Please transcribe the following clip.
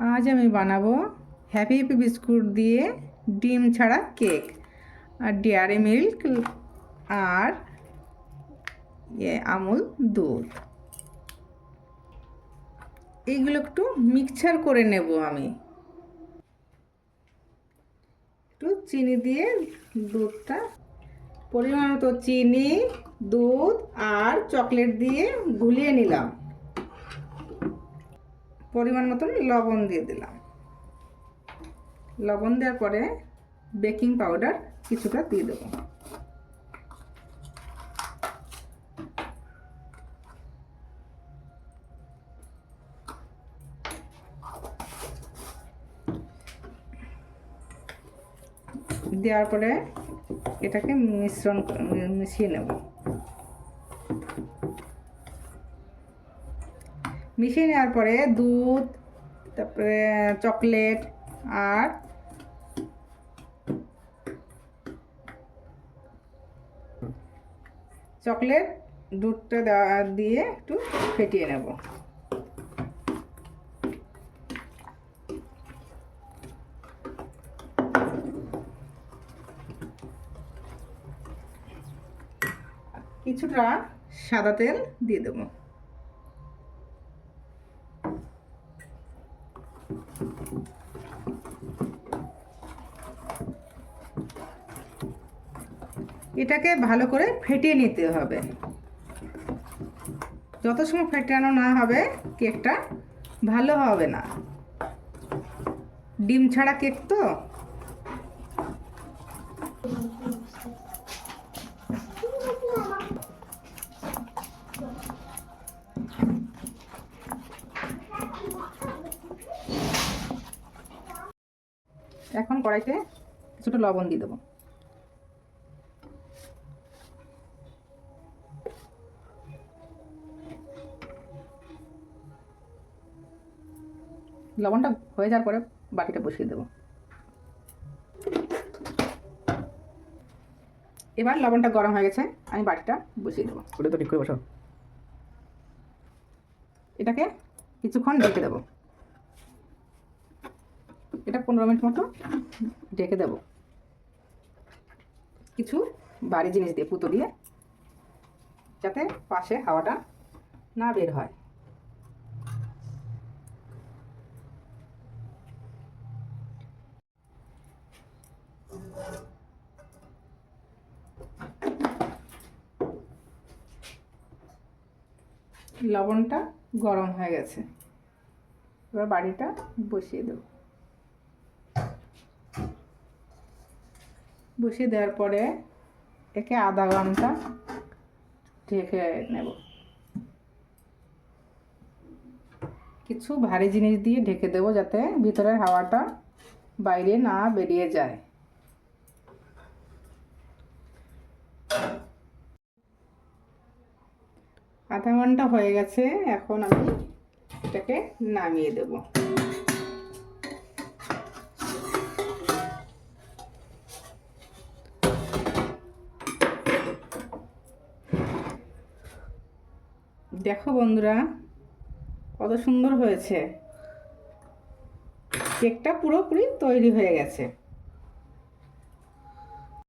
আজ আমি বানাবো হ্যাপি হ্যাপি বিস্কুট দিয়ে ডিম ছাড়া কেক আর ডেয়ারি মিল্ক আর আমুল দুধ। এইগুলো একটু মিক্সচার করে নেব। আমি একটু চিনি দিয়ে দুধটা পরিমাণ মতো চিনি, দুধ আর চকলেট দিয়ে গুলিয়ে নিলাম। পরিমাণ মতন লবণ দিয়ে দিলাম। লবণ দেওয়ার পরে বেকিং পাউডার কিছুটা দিয়ে দেবো। দেওয়ার পরে এটাকে মিশিয়ে নেব। মিশিয়ে নেওয়ার পরে দুধ, তারপরে চকলেট আর দুধটা দিয়ে একটু ফেটিয়ে নেব। কিছুটা সাদা তেল দিয়ে দেব। এটাকে ভালো করে ফেটিয়ে নিতে হবে। যত সময় ফেটানো না হবে কেকটা ভালো হবে না। ডিম ছাড়া কেক তো। এখন কড়াইতে কিছুটা লবণ দিয়ে দেবো। লবণটা হয়ে যাওয়ার পরে বাটিটা বসিয়ে দেবো। এবার লবণটা গরম হয়ে গেছে, আমি বাটিটা বসিয়ে দেবো। ওটা তো ঠিক করে বসাও। এটাকে কিছুক্ষণ ঢেকে দেবো। এটা 15 মিনিট মতো ঢেকে দেবো। কিছু ভারী জিনিস দিয়ে পুতো দিয়ে, যাতে পাশে হাওয়াটা না বের হয়। লবণটা গরম হয়ে গেছে, এবার বাটিটা বসিয়ে দেব। বসিয়ে দেওয়ার পরে একে আধা ঘন্টা ঢেকে নেব। কিছু ভারী জিনিস দিয়ে ঢেকে দেবো, যাতে ভিতরের হাওয়াটা বাইরে না বেরিয়ে যায়। আধা ঘন্টা হয়ে গেছে, এখন আমি এটাকে নামিয়ে দেব। দেখো বন্ধুরা, কত সুন্দর হয়েছে। কেকটা পুরোপুরি তৈরি হয়ে গেছে।